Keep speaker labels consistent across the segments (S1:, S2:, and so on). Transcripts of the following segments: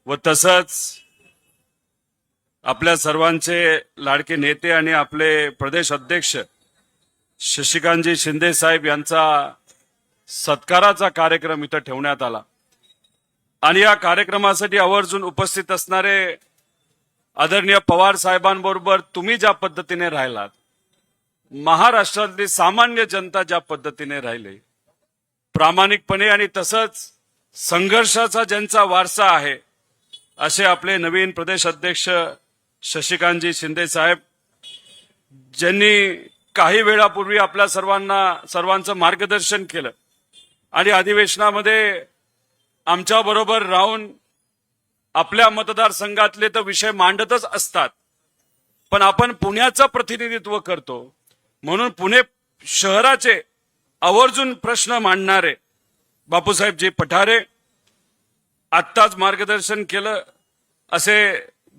S1: व तसंच आपल्या सर्वांचे लाडके नेते आणि आपले प्रदेश अध्यक्ष शशिकांतजी शिंदे साहेब यांचा सत्काराचा कार्यक्रम इथं ठेवण्यात आला आणि या कार्यक्रमासाठी आवर्जून उपस्थित असणारे आदरणीय पवार साहेबांबरोबर तुम्ही ज्या पद्धतीने राहिलात, महाराष्ट्रातली सामान्य जनता ज्या पद्धतीने राहिले, प्रामाणिकपणे आणि तसंच संघर्षाचा ज्यांचा वारसा आहे, असे आपले नवीन प्रदेश अध्यक्ष शशिकांतजी शिंदे साहेब, ज्यांनी काही वेळापूर्वी आपल्या सर्वांचं मार्गदर्शन केलं आणि अधिवेशनामध्ये आमच्या बरोबर राहून आपल्या मतदारसंघातले तर विषय मांडतच असतात, पण आपण पुण्याचं प्रतिनिधित्व करतो म्हणून पुणे शहराचे आवर्जून प्रश्न मांडणारे बापूसाहेबजी पठारे, आत्ताच मार्गदर्शन केलं असे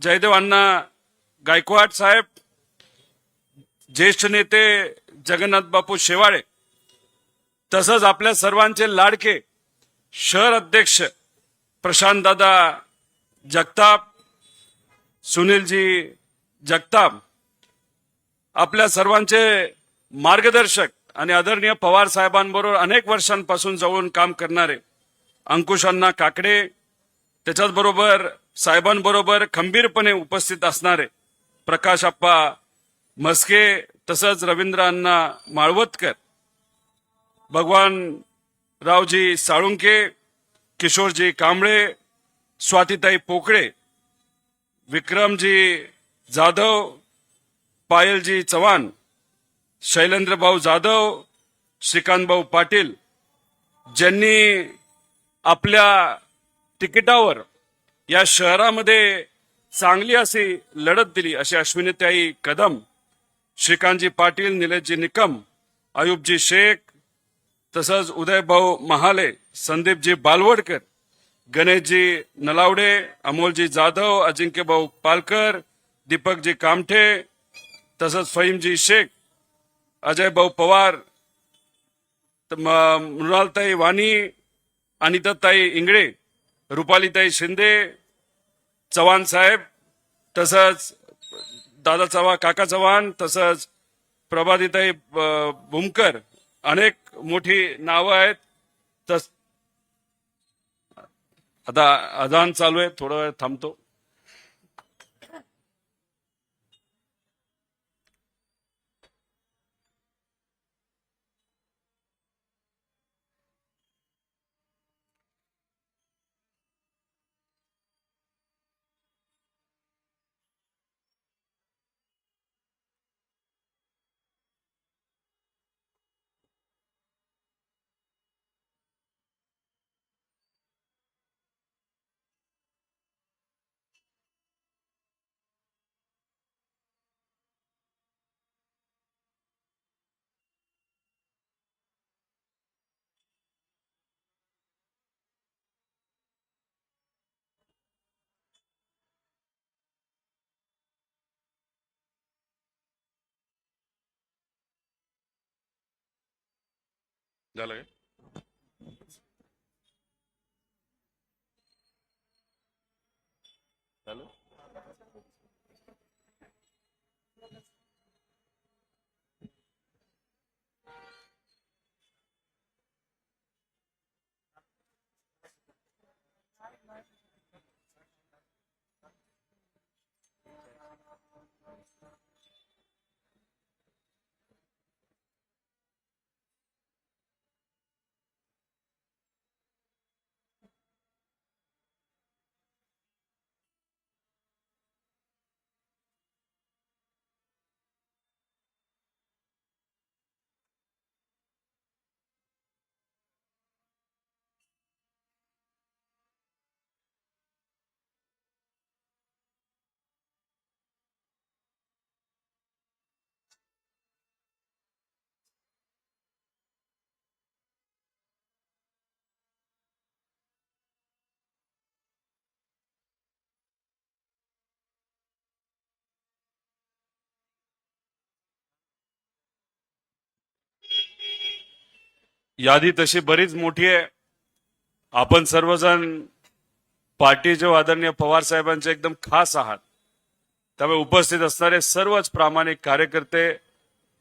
S1: जयदेव अण्णा गायकवाड साहेब, ज्येष्ठ नेते जगन्नाथ बापू शेवाळे, तसंच आपल्या सर्वांचे लाडके शहर अध्यक्ष प्रशांत दादा जगताप, सुनीलजी जगताप, आपल्या सर्वांचे मार्गदर्शक आणि आदरणीय पवार साहेबांबरोबर अनेक वर्षांपासून जवळून काम करणारे अंकुश अण्णा काकडे, त्याच्याचबरोबर साहेबांबरोबर खंबीरपणे उपस्थित असणारे प्रकाश आप्पा मस्के, तसंच रवींद्र अण्णा माळवतकर, भगवान रावजी साळुंके, किशोरजी कांबळे, स्वातीताई पोकळे, विक्रमजी जाधव, पायलजी चव्हाण, शैलेंद्र भाऊ जाधव, श्रीकांत भाऊ पाटील, ज्यांनी आपल्या तिकिटावर या शहरामध्ये चांगली अशी लढत दिली, अशी अश्विनीताई कदम, श्रीकांतजी पाटील, निलेशजी निकम, अयुबजी शेख, तसंच उदयभाऊ महाले, संदीपजी बालवडकर, गणेशजी नलावडे, अमोलजी जाधव, अजिंक्यभाऊ पालकर, दीपकजी कामठे, तसंच फहीमजी शेख, अजयभाऊ पवार, मृणालताई वाणी, अनिताताई इंगळे, रुपालीताई शिंदे, चव्हाण साहेब, तसंच दादा चव्हाण, काका चव्हाण, तसंच प्रभातीताई भूमकर, अनेक मोठी नावं आहेत. तस आता अजान चालू आहे, थोडा वेळ थांबतो. झालं काय? झालं? यादी तशी बरीच मोठी आहे. आपण सर्वजण पार्टीचे आदरणीय पवार साहेबांचे एकदम खास आहात, त्यामुळे उपस्थित असणारे सर्वच प्रामाणिक कार्यकर्ते,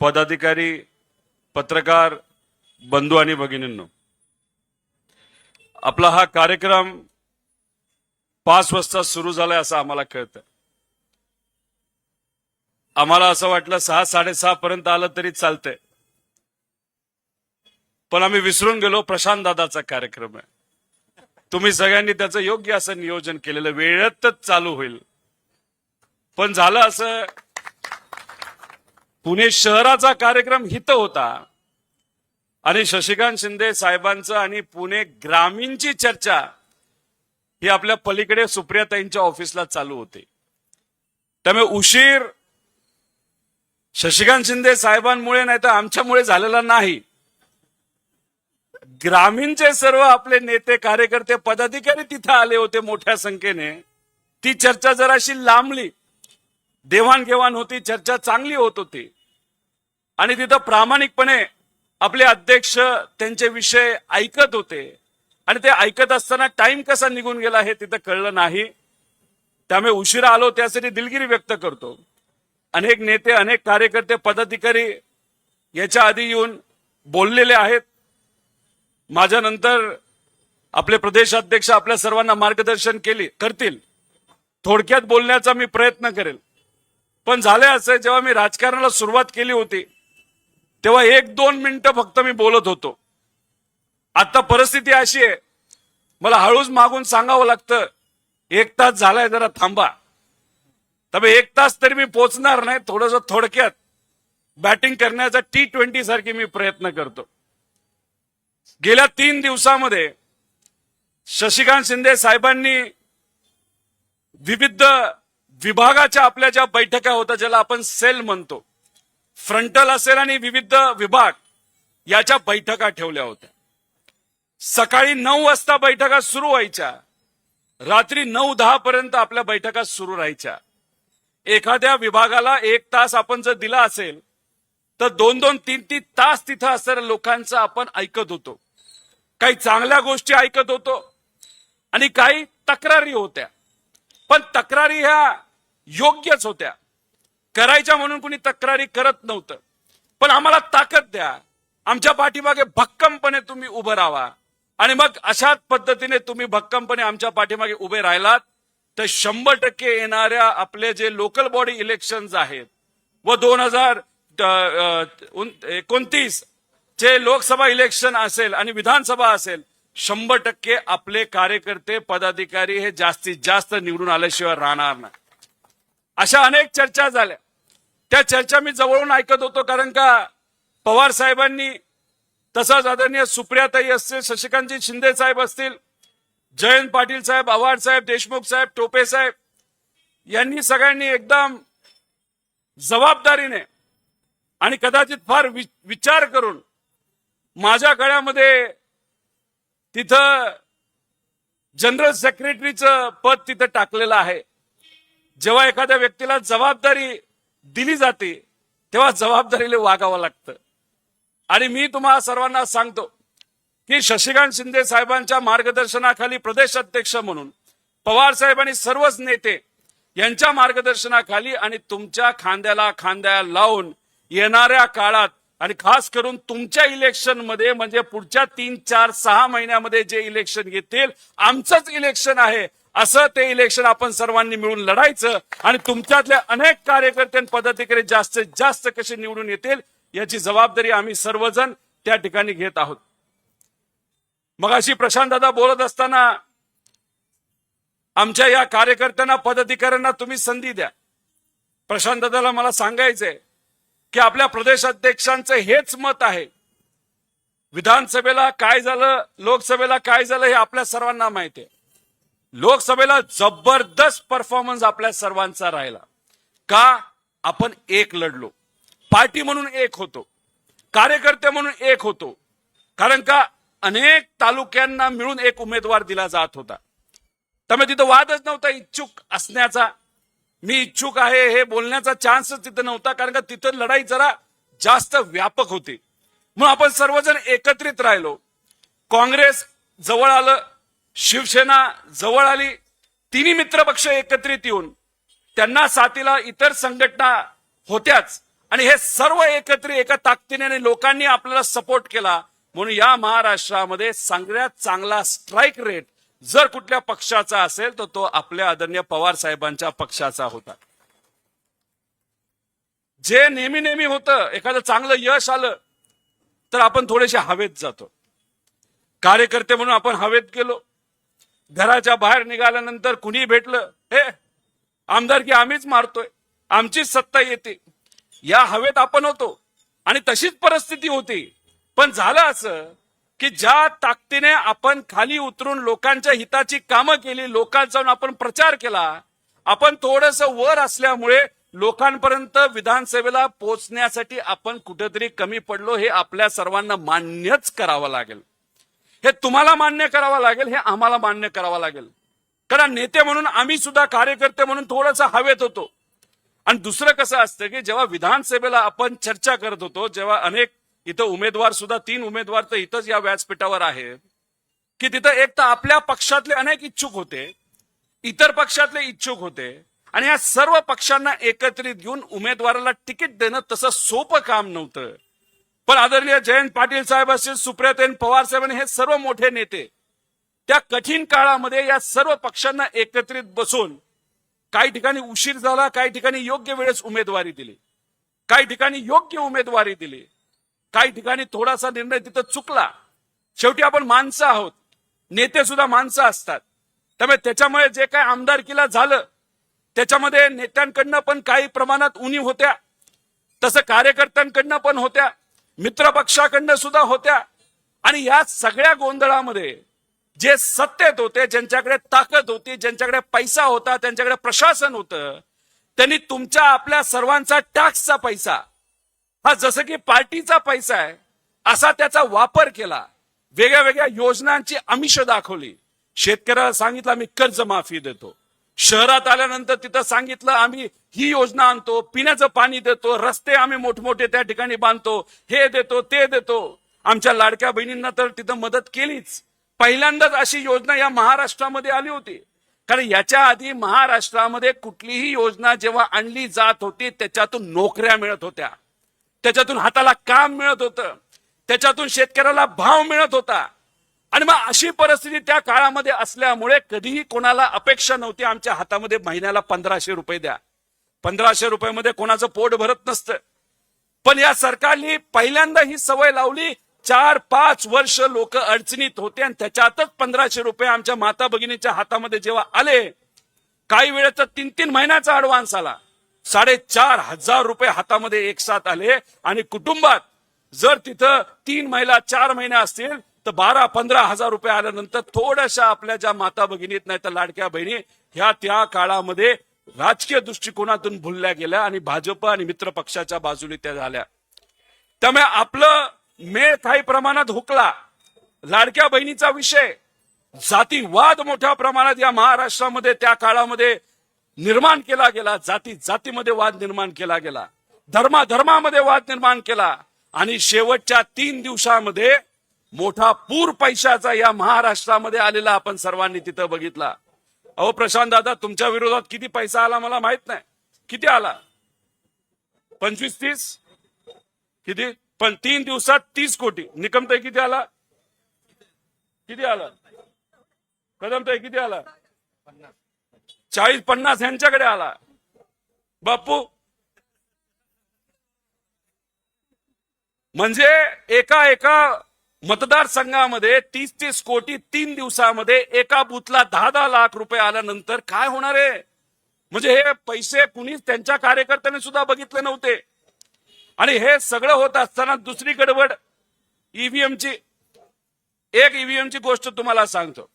S1: पदाधिकारी, पत्रकार बंधू आणि भगिनींनो, आपला हा कार्यक्रम 5 वाजता सुरू झालाय असं आम्हाला कळतं. आम्हाला असं वाटलं 6-6:30 पर्यंत आलं तरी चालतंय, पण आम्ही विसरून गेलो प्रशांत दादाचा कार्यक्रम आहे. तुम्ही सगळ्यांनी त्याचं योग्य असं नियोजन केलेलं, वेळेतच चालू होईल. पण झालं असं, पुणे शहराचा कार्यक्रम हित होता आणि शशिकांत शिंदे साहेबांचं आणि पुणे ग्रामीणची चर्चा ही आपल्या पलीकडे सुप्रियाताईंच्या ऑफिसला चालू होते. त्यामुळे उशीर शशिकांत शिंदे साहेबांमुळे नाही तर आमच्यामुळे झालेला नाही. ग्रामीणचे सर्व आपले नेते, कार्यकर्ते, पदाधिकारी तिथे आले होते मोठ्या संख्येने. ती चर्चा जराशी लांबली, देवाणघेवाण होती, चर्चा चांगली होत होती आणि तिथं प्रामाणिकपणे आपले अध्यक्ष त्यांचे विषय ऐकत होते आणि ते ऐकत असताना टाइम कसा निघून गेला हे तिथं कळलं नाही. त्यामुळे उशिरा आलो त्यासाठी दिलगिरी व्यक्त करतो. अनेक नेते, अनेक कार्यकर्ते, पदाधिकारी याच्या आधी येऊन बोललेले आहेत. माझ्यानंतर आपले प्रदेशाध्यक्ष आपल्या सर्वांना मार्गदर्शन करतील. थोडक्यात बोलण्याचा मी प्रयत्न करेल. पण झाले असे, जेव्हा मी राजकारणाला सुरुवात केली होती तेव्हा 1-2 मिनिटं फक्त मी बोलत होतो. आता परिस्थिती अशी आहे, मला हळूच मागून सांगावं लागतं 1 तास झालाय, जरा थांबा. त्यामुळे 1 तास तरी मी पोचणार नाही. थोडंसं थोडक्यात बॅटिंग करण्याचा T20 सारखी मी प्रयत्न करतो. गेल्या 3 दिवसामध्ये शशिकांत शिंदे साहेबांनी विविध विभागाच्या आपल्या ज्या बैठका होत्या, ज्याला आपण सेल म्हणतो, फ्रंटल असेल आणि विविध विभाग याच्या बैठका ठेवल्या होत्या. सकाळी 9 वाजता बैठका सुरू व्हायच्या, रात्री 9-10 पर्यंत आपल्या बैठका सुरू राहायच्या. एखाद्या विभागाला 1 तास आपण जर दिला असेल तर 2-2, 3-3 तास तिथं असणाऱ्या लोकांचं आपण ऐकत होतो. काही चांगल्या गोष्टी ऐकत होतो आणि काही तक्रारी होत्या. पण तक्रारी ह्या योग्यच होत्या, करायच्या म्हणून कुणी तक्रारी करत नव्हतं. पण आम्हाला ताकद द्या, आमच्या पाठीमागे भक्कमपणे तुम्ही उभं राहा आणि मग अशाच पद्धतीने तुम्ही भक्कमपणे आमच्या पाठीमागे उभे राहिलात तर 100% येणाऱ्या आपले जे लोकल बॉडी इलेक्शन्स आहेत व 2029 चे लोकसभा इलेक्शन असेल आणि विधानसभा असेल, 100% आपले कार्यकर्ते, पदाधिकारी हे जास्तीत जास्त निवडून आल्याशिवाय राहणार नाही. अशा अनेक चर्चा झाल्या. त्या चर्चा मी जवळून ऐकत होतो, कारण का पवार साहेबांनी, तसंच आदरणीय सुप्रियाताई असतील, शशिकांतजी शिंदे साहेब असतील, जयंत पाटील साहेब, आव्हाड साहेब, देशमुख साहेब, टोपे साहेब यांनी सगळ्यांनी एकदम जबाबदारीने आणि कदाचित फार विचार करून माझ्या गळ्यामध्ये तिथं जनरल सेक्रेटरीचं पद तिथं टाकलेलं आहे. जेव्हा एखाद्या व्यक्तीला जबाबदारी दिली जाते तेव्हा जबाबदारीला वागावं लागतं. आणि मी तुम्हाला सर्वांना सांगतो की शशिकांत शिंदे साहेबांच्या मार्गदर्शनाखाली प्रदेश अध्यक्ष म्हणून पवार साहेब आणि सर्वच नेते यांच्या मार्गदर्शनाखाली आणि तुमच्या खांद्याला खांद्या लावून येणाऱ्या काळात आणि खास करून तुमच्या इलेक्शन मध्ये, म्हणजे पुढच्या 3-4-6 महिन्यामध्ये जे इलेक्शन येतील, आमचंच इलेक्शन आहे असं ते इलेक्शन आपण सर्वांनी मिळून लढायचं आणि तुमच्यातल्या अनेक कार्यकर्ते आणि पदाधिकारी जास्तीत जास्त कसे निवडून येतील याची जबाबदारी आम्ही सर्वजण त्या ठिकाणी घेत आहोत. मग अशी प्रशांत दादा बोलत असताना आमच्या या कार्यकर्त्यांना, पदाधिकाऱ्यांना तुम्ही संधी द्या. प्रशांत दादाला मला सांगायचंय की आपल्या प्रदेश अध्यक्षांचं हेच मत आहे. विधानसभेला काय झालं, लोकसभेला काय झालं हे आपल्या सर्वांना माहिती आहे. लोकसभेला जबरदस्त परफॉर्मन्स आपल्या सर्वांचा राहिला. का? आपण एक लढलो, पार्टी म्हणून एक होतो, कार्यकर्ते म्हणून एक होतो. कारण का अनेक तालुक्यांना मिळून एक उमेदवार दिला जात होता. त्यामुळे तिथं वादच नव्हता इच्छुक असण्याचा. मी इच्छुक आहे हे बोलण्याचा चान्सच तिथं नव्हता, कारण का तिथं लढाई जरा जास्त व्यापक होती. म्हणून आपण सर्वजण एकत्रित राहिलो. काँग्रेस जवळ आलं, शिवसेना जवळ आली, तिन्ही मित्र पक्ष एकत्रित येऊन त्यांना साथीला इतर संघटना होत्याच आणि हे सर्व एकत्रित एका ताकदीने आणि लोकांनी आपल्याला सपोर्ट केला म्हणून या महाराष्ट्रामध्ये सगळ्यात चांगला स्ट्राईक रेट जर कुठल्या पक्षाचा असेल तर तो आपल्या आदरणीय पवार साहेबांच्या पक्षाचा होता. जे नेहमी नेहमी होतं एखादं चांगलं यश आलं तर आपण थोडेसे हवेत जातो. कार्यकर्ते म्हणून आपण हवेत गेलो. घराच्या बाहेर निघाल्यानंतर कुणी भेटलं हे आमदारकी आम्हीच मारतोय, आमचीच सत्ता येते, या हवेत आपण होतो आणि तशीच परिस्थिती होती. पण झालं असं की ज्या ताकदीने आपण खाली उतरून लोकांच्या हिताची कामं केली, लोकांचा जाऊन आपण प्रचार केला, आपण थोडस वर असल्यामुळे लोकांपर्यंत विधानसभेला पोहोचण्यासाठी आपण कुठेतरी कमी पडलो. हे आपल्या सर्वांना मान्यच करावं लागेल. हे तुम्हाला मान्य करावं लागेल, हे आम्हाला मान्य करावं लागेल. कारण नेते म्हणून आम्ही सुद्धा कार्यकर्ते म्हणून थोडंसं हवेत होतो. आणि दुसरं कसं असतं की जेव्हा विधानसभेला आपण चर्चा करत होतो, जेव्हा अनेक इथं उमेदवार सुद्धा 3 उमेदवार तर इथंच या व्यासपीठावर आहेत की तिथं एक तर आपल्या पक्षातले अनेक इच्छुक होते, इतर पक्षातले इच्छुक होते आणि या सर्व पक्षांना एकत्रित घेऊन उमेदवाराला तिकीट देणं तसं सोपं काम नव्हतं. पण आदरणीय जयंत पाटील साहेब असतील, सुप्रियाताई पवार साहेब हे सर्व मोठे नेते त्या कठीण काळामध्ये या सर्व पक्षांना एकत्रित बसून काही ठिकाणी उशीर झाला, काही ठिकाणी योग्य वेळेस उमेदवारी दिली, काही ठिकाणी योग्य उमेदवारी दिली, काही ठिकाणी थोडासा निर्णय तिथं चुकला. शेवटी आपण माणसं आहोत, नेते सुद्धा माणसं असतात. त्यामुळे त्याच्यामुळे जे काय आमदारकीला झालं त्याच्यामध्ये नेत्यांकडनं पण काही प्रमाणात उणीव होत्या, तसं कार्यकर्त्यांकडनं पण होत्या, मित्र पक्षाकडनं सुद्धा होत्या. आणि या सगळ्या गोंधळामध्ये जे सत्तेत होते, ज्यांच्याकडे ताकद होती, ज्यांच्याकडे पैसा होता, त्यांच्याकडे प्रशासन होतं, त्यांनी तुमच्या आपल्या सर्वांचा टॅक्सचा पैसा हा जसं की पार्टीचा पैसा आहे असा त्याचा वापर केला. वेगळ्या वेगळ्या योजनांची आमिष दाखवली. शेतकऱ्याला सांगितलं आम्ही कर्जमाफी देतो, शहरात आल्यानंतर तिथं सांगितलं आम्ही ही योजना आणतो, पिण्याचं पाणी देतो, रस्ते आम्ही मोठमोठे त्या ठिकाणी बांधतो, हे देतो ते देतो. आमच्या लाडक्या बहिणींना तर तिथं मदत केलीच. पहिल्यांदाच अशी योजना या महाराष्ट्रामध्ये आली होती. कारण याच्या आधी महाराष्ट्रामध्ये कुठलीही योजना जेव्हा आणली जात होती त्याच्यातून नोकऱ्या मिळत होत्या, त्याच्यातून हाताला काम मिळत होतं, त्याच्यातून शेतकऱ्याला भाव मिळत होता. आणि मग अशी परिस्थिती त्या काळामध्ये असल्यामुळे कधीही कोणाला अपेक्षा नव्हती आमच्या हातामध्ये महिन्याला 1500 रुपये द्या. 1500 रुपयामध्ये कोणाचं पोट भरत नसतं. पण या सरकारने पहिल्यांदा ही सवय लावली. 4-5 वर्ष लोक अडचणीत होते आणि त्याच्यातच 1500 रुपये आमच्या माता भगिनीच्या हातामध्ये जेव्हा आले, काही वेळेस 3-3 महिन्याचा ऍडव्हान्स आला, 4500 रुपये हातामध्ये एक साथ आले. आणि कुटुंबात जर तिथं 3 महिला 4 महिने असतील तर 12-15 हजार रुपये आल्यानंतर थोड्याशा आपल्या ज्या माता भगिनीत नाही तर लाडक्या बहिणी ह्या त्या काळामध्ये राजकीय दृष्टिकोनातून भुलल्या गेल्या आणि भाजप आणि मित्र पक्षाच्या बाजूने त्या झाल्या. त्यामुळे आपलं मेळ काही प्रमाणात हुकला. लाडक्या बहिणीचा विषय, जातीवाद मोठ्या प्रमाणात या महाराष्ट्रामध्ये त्या काळामध्ये निर्माण केला गेला. जातीमध्ये वाद निर्माण केला गेला, धर्मामध्ये वाद निर्माण केला आणि शेवटच्या 3 दिवसामध्ये मोठा पूर पैशाचा या महाराष्ट्रामध्ये आलेला आपण सर्वांनी तिथं बघितला. अहो प्रशांत दादा, तुमच्या विरोधात किती पैसा आला मला माहित नाही, किती आला? 25-30 किती? पण 3 दिवसात 30 कोटी. निकमताई किती आला? किती आला? कदमताई किती आला? 40-50 यांच्याकडे आला. बापू म्हणजे एका मतदारसंघामध्ये 30-30 कोटी 3 दिवसामध्ये एका बूथला 10-10 लाख रुपये आल्यानंतर काय होणार आहे? म्हणजे हे पैसे कुणीच त्यांच्या कार्यकर्त्यांनी सुद्धा बघितले नव्हते. आणि हे सगळं होत असताना दुसरी गडबड ईव्हीएमची. एक ईव्हीएमची गोष्ट तुम्हाला सांगतो.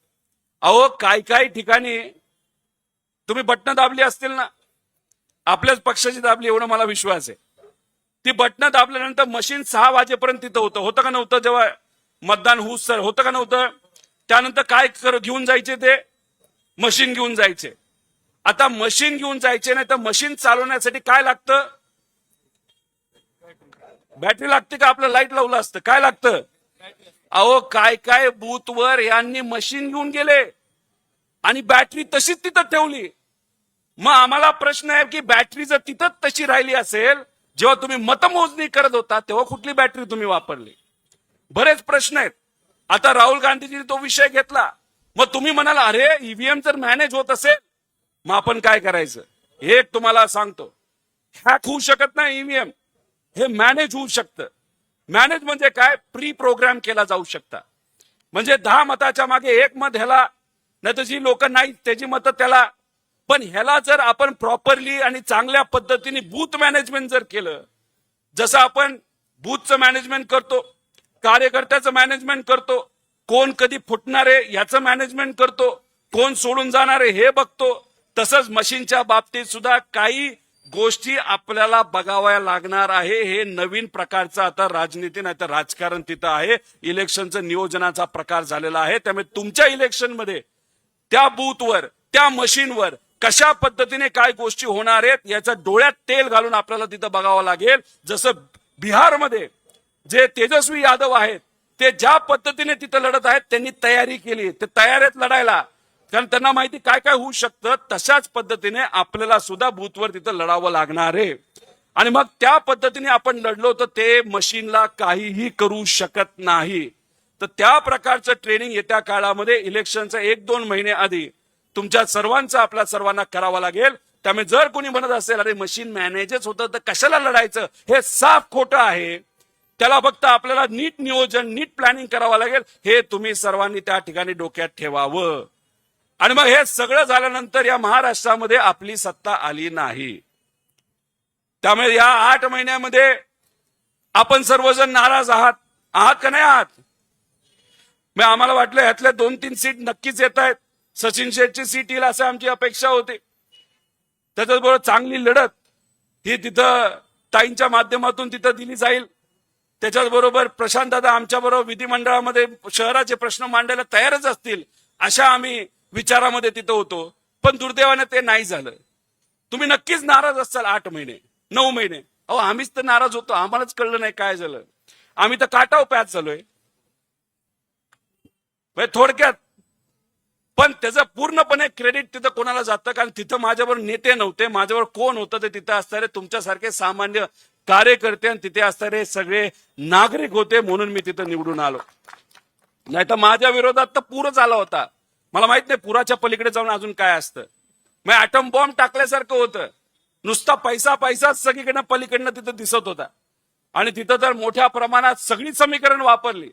S1: अहो काही ठिकाणी तुम्ही बटणं दाबली असतील ना, आपल्याच पक्षाची दाबली एवढा मला विश्वास आहे. ती बटणं दाबल्यानंतर मशीन 6 वाजेपर्यंत तिथं होतं का नव्हतं? जेव्हा मतदान होऊस सर होतं का नव्हतं? त्यानंतर काय घेऊन जायचे? ते मशीन घेऊन जायचे. आता मशीन घेऊन जायचे नाही तर मशीन चालवण्यासाठी काय लागतं? बॅटरी लागते का आपलं लाईट लावलं असतं? काय लागतं? अहो काय बूथवर यांनी मशीन घेऊन गेले. आणि बॅटरी तशीच तिथं ठेवली. मग आम्हाला प्रश्न आहे की बॅटरी जर तिथं तशी राहिली असेल, जेव्हा तुम्ही मतमोजणी करत होता तेव्हा कुठली बॅटरी तुम्ही वापरली? बरेच प्रश्न आहेत. आता राहुल गांधीजींनी तो विषय घेतला. मग तुम्ही म्हणाला अरे ईव्हीएम जर मॅनेज होत असेल मग आपण काय करायचं? एक तुम्हाला सांगतो, हॅक होऊ शकत नाही ईव्हीएम, हे मॅनेज होऊ शकतं. मॅनेज म्हणजे काय? प्री प्रोग्राम केला जाऊ शकता. म्हणजे 10 मताच्या मागे 1 मत ह्याला, नाही तर जी लोक नाही त्याची मतं त्याला. पण ह्याला जर आपण प्रॉपरली आणि चांगल्या पद्धतीने बूथ मॅनेजमेंट जर केलं, जसं आपण बूथचं मॅनेजमेंट करतो, कार्यकर्त्याचं मॅनेजमेंट करतो, कोण कधी फुटणारे याचं मॅनेजमेंट करतो, कोण सोडून जाणारे हे बघतो, तसंच मशीनच्या बाबतीत सुद्धा काही गोष्टी आपल्याला बघाव्या लागणार आहे. हे नवीन प्रकारचं आता राजनीती नाही तर राजकारण तिथं आहे. इलेक्शनचं नियोजनाचा प्रकार झालेला आहे. त्यामुळे तुमच्या इलेक्शनमध्ये त्या बूथवर, त्या मशीनवर कशा पद्धतीने काय गोष्टी होणार आहेत याचा डोळ्यात तेल घालून आपल्याला तिथं बघावं लागेल. जसं बिहारमध्ये जे तेजस्वी यादव आहेत ते ज्या पद्धतीने तिथं लढत आहेत, त्यांनी तयारी केली, ते तयार आहेत लढायला, कारण त्यांना माहिती काय काय होऊ शकतं. तशाच पद्धतीने आपल्याला सुद्धा बूथवर तिथं लढावं लागणार आहे. आणि मग त्या पद्धतीने आपण लढलो तर ते मशीनला काहीही करू शकत नाही. तर त्या प्रकारचं ट्रेनिंग येत्या काळामध्ये इलेक्शनच्या 1-2 महिने आधी तुमच्या सर्वांचं आपल्या सर्वांना करावं लागेल. त्यामुळे जर कोणी म्हणत असेल अरे मशीन मॅनेजच होतं तर कशाला लढायचं, हे साफ खोटं आहे. त्याला फक्त आपल्याला नीट नियोजन, नीट प्लॅनिंग करावं लागेल. हे तुम्ही सर्वांनी त्या ठिकाणी डोक्यात ठेवावं. आणि मग हे सगळं झाल्यानंतर या महाराष्ट्रामध्ये आपली सत्ता आली नाही. त्यामुळे या 8 महिन्यामध्ये आपण सर्वजण नाराज आहात का नाही आहात? मग आम्हाला वाटलं ह्यातल्या 2-3 सीट नक्कीच येत आहेत. सचिन शेठची सीट येईल असं आमची अपेक्षा होती. त्याच्याबरोबर चांगली लढत ही तिथं ताईंच्या माध्यमातून तिथं दिली जाईल. त्याच्याबरोबर प्रशांत दादा आमच्या बरोबर विधिमंडळामध्ये शहराचे प्रश्न मांडायला तयारच असतील अशा आम्ही विचारामध्ये तिथं होतो. पण दुर्दैवाने ते नाही झालं. तुम्ही नक्कीच नाराज असाल 8 महिने 9 महिने. अहो आम्हीच तर नाराज होतो, आम्हालाच कळलं नाही काय झालं. आम्ही तर काटाव पॅच झालोय थोडक्यात. पण त्याचं पूर्णपणे क्रेडिट तिथं कोणाला जातं? कारण तिथं माझ्याबरोबर नेते नव्हते, माझ्याबरोबर कोण होतं ते तिथं असणारे तुमच्यासारखे सामान्य कार्यकर्ते आणि तिथे असणारे सगळे नागरिक होते, म्हणून मी तिथं निवडून आलो. नाही तर माझ्या विरोधात तर पूरच आला होता. मला माहित नाही पुराच्या पलीकडे जाऊन अजून काय असतं. मग ऍटम बॉम्ब टाकल्यासारखं होतं. नुसता पैसा पैसाच सगळीकडनं पलीकडनं तिथं दिसत होता. आणि तिथं तर मोठ्या प्रमाणात सगळी समीकरण वापरली.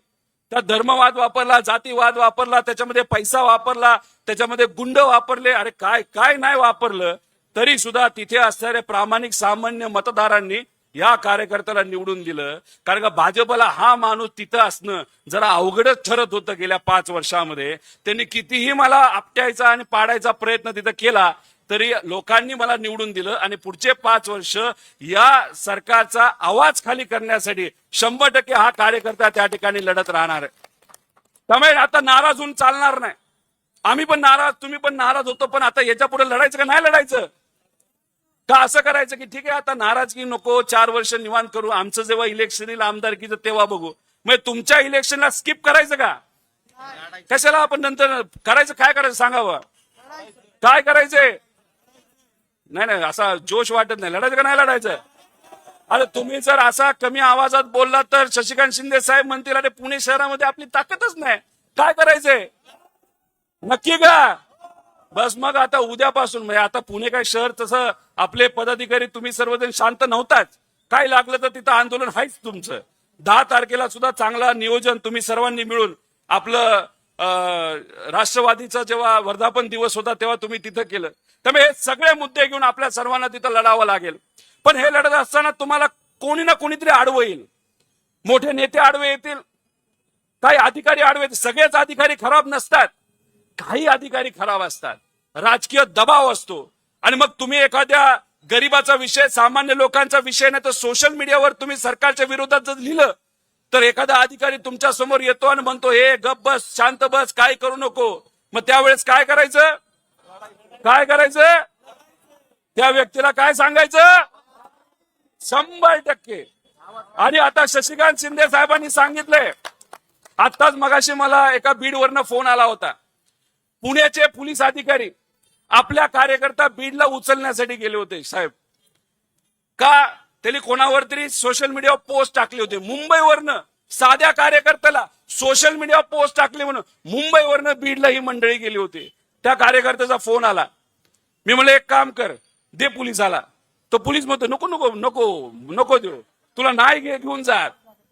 S1: त्यात धर्मवाद वापरला, जातीवाद वापरला, त्याच्यामध्ये पैसा वापरला, त्याच्यामध्ये गुंड वापरले. अरे काय काय नाही वापरलं तरी सुद्धा तिथे असणाऱ्या प्रामाणिक सामान्य मतदारांनी या कार्यकर्त्याला निवडून दिलं. कारण का भाजपला हा माणूस तिथं असणं जरा अवघडच ठरत होतं. गेल्या 5 वर्षामध्ये त्यांनी कितीही मला आपटायचा आणि पाडायचा प्रयत्न तिथं केला तरी लोकांनी मला निवडून दिलं. आणि पुढचे 5 वर्ष या सरकारचा आवाज खाली करण्यासाठी 100% हा कार्यकर्ता त्या ठिकाणी लढत राहणार आहे. त्यामुळे आता नाराज होऊन चालणार नाही. आम्ही पण नाराज, तुम्ही पण नाराज होतो, पण आता याच्या पुढे लढायचं का नाही लढायचं? का असं करायचं की ठीक आहे आता नाराजगी नको, 4 वर्ष निवांत करू, आमचं जेव्हा इलेक्शन येईल आमदारकीचं तेव्हा बघू. मग तुमच्या इलेक्शनला स्किप करायचं का? कशाला आपण नंतर करायचं? काय करायचं सांगावं? काय करायचंय? नाही नाही असा जोश वाटत नाही. लढायचं का नाही लढायचं? अरे तुम्ही जर असा कमी आवाजात बोलला तर शशिकांत शिंदे साहेब म्हणतील अरे पुणे शहरामध्ये आपली ताकदच नाही. काय करायचंय? नक्की का? बस मग आता उद्यापासून म्हणजे आता पुणे काय शहर तसं आपले पदाधिकारी तुम्ही सर्वजण शांत नव्हताच. काय लागलं तर तिथं आंदोलन आहेच तुमचं. 10 तारखेला सुद्धा चांगला नियोजन तुम्ही सर्वांनी मिळून आपलं राष्ट्रवादीचा जेव्हा वर्धापन दिवस होता तेव्हा तुम्ही तिथं केलं. त्यामुळे हे सगळे मुद्दे घेऊन आपल्या सर्वांना तिथं लढावं लागेल. पण हे लढत असताना तुम्हाला कोणी ना कोणीतरी आडवं येईल. मोठे नेते आडवे येतील, काही अधिकारी आडवे येतील. सगळेच अधिकारी खराब नसतात, काही अधिकारी खराब असतात. राजकीय दबाव असतो. आणि मग तुम्ही एखाद्या गरीबाचा विषय, सामान्य लोकांचा विषय नाही तर सोशल मीडियावर तुम्ही सरकारच्या विरोधात जर लिहिलं तर एखादा अधिकारी तुमच्या समोर येतो आणि म्हणतो हे गप बस, शांत बस, काय करू नको. मग त्यावेळेस काय करायचं? काय करायचं? त्या व्यक्तीला काय सांगायचं? 100%. आणि आता शशिकांत शिंदे साहेबांनी सांगितलंय, आताच मगाशी मला एका बीडवरनं फोन आला होता. पुण्याचे पोलीस अधिकारी आपल्या कार्यकर्ता बीडला उचलण्यासाठी गेले होते साहेब. का त्यांनी कोणावर तरी सोशल मीडियावर पोस्ट टाकले होते. मुंबईवरनं साध्या कार्यकर्त्याला सोशल मीडियावर पोस्ट टाकले म्हणून मुंबईवरनं बीडला ही मंडळी गेली होती. त्या कार्यकर्त्याचा फोन आला. मी म्हणलं एक काम कर, दे पोलिसाला. तो पोलीस म्हणतो नको नको नको नको देऊ, तुला नाही घेऊन जा.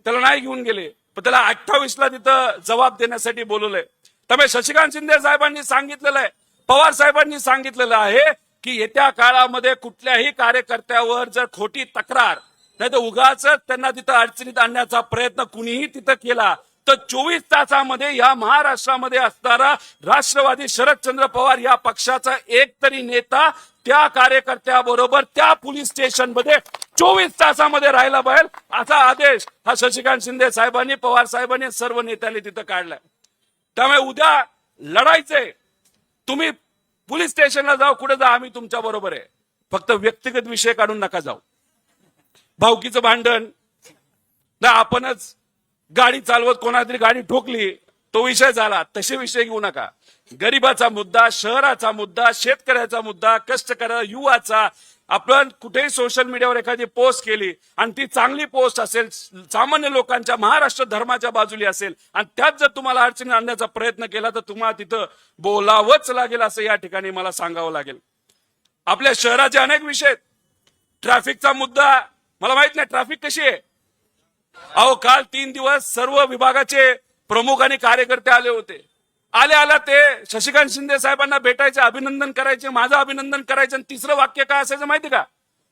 S1: त्याला नाही घेऊन गेले, पण त्याला 28ला तिथं जबाब देण्यासाठी बोलवलंय. त्यामुळे शशिकांत शिंदे साहेबांनी सांगितलेलं आहे, पवार साहेबांनी सांगितलेलं आहे की येत्या काळामध्ये कुठल्याही कार्यकर्त्यावर जर खोटी तक्रार नाही तर उगाच त्यांना तिथं अडचणीत आणण्याचा प्रयत्न कुणीही तिथं केला तर 24 तासामध्ये या महाराष्ट्रामध्ये असणारा राष्ट्रवादी शरदचंद्र पवार या पक्षाचा एक तरी नेता त्या कार्यकर्त्याबरोबर त्या पोलीस स्टेशनमध्ये 24 तासामध्ये राहायला पाहिजे असा आदेश हा शशिकांत शिंदे साहेबांनी, पवार साहेबांनी, सर्व नेत्यांनी तिथं काढलाय. त्यामुळे उद्या लढायचंय. तुम्ही पोलीस स्टेशनला जाऊ, कुठे जा, आम्ही तुमच्या बरोबर आहे. फक्त व्यक्तिगत विषय काढून नका जाऊ. भावकीचं भांडण ना, आपणच गाडी चालवत कोणातरी गाडी ठोकली तो विषय झाला, तसे विषय घेऊ नका. गरिबाचा मुद्दा, शहराचा मुद्दा, शेतकऱ्याचा मुद्दा, कष्टकऱ्या युवाचा, आपण कुठेही सोशल मीडियावर एखादी पोस्ट केली आणि ती चांगली पोस्ट असेल, सामान्य लोकांच्या महाराष्ट्र धर्माच्या बाजूली असेल आणि त्यात जर तुम्हाला अडचणी आणण्याचा प्रयत्न केला तर तुम्हाला तिथं बोलावंच लागेल असं या ठिकाणी मला सांगावं लागेल. आपल्या शहराचे अनेक विषय, ट्रॅफिकचा मुद्दा, मला माहित नाही ट्रॅफिक कशी आहे. अहो काल 3 दिवस सर्व विभागाचे प्रमुख आणि कार्यकर्ते आले होते. आल्या ते शशिकांत शिंदे साहेबांना भेटायचे, अभिनंदन करायचे, माझं अभिनंदन करायचं. आणि तिसरं वाक्य काय असायचं माहिती का?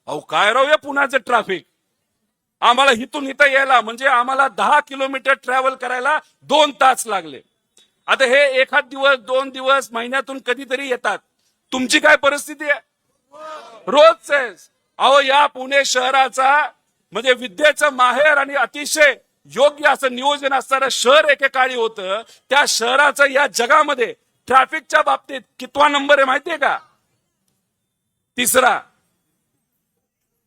S1: अहो काय राहू या पुण्याचं ट्रॅफिक, आम्हाला इथून इथं यायला म्हणजे आम्हाला 10 किलोमीटर ट्रॅव्हल करायला 2 तास लागले. आता हे एखाद दिवस, 2 दिवस, महिन्यातून कधीतरी येतात. तुमची काय परिस्थिती आहे? रोजच. अहो या पुणे शहराचा म्हणजे विद्येचं माहेर आणि अतिशय योग्य असं नियोजन असणारं शहर एकेकाळी होतं. त्या शहराचं या जगामध्ये ट्रॅफिकच्या बाबतीत कितवा नंबर आहे माहितीये का? 3रा.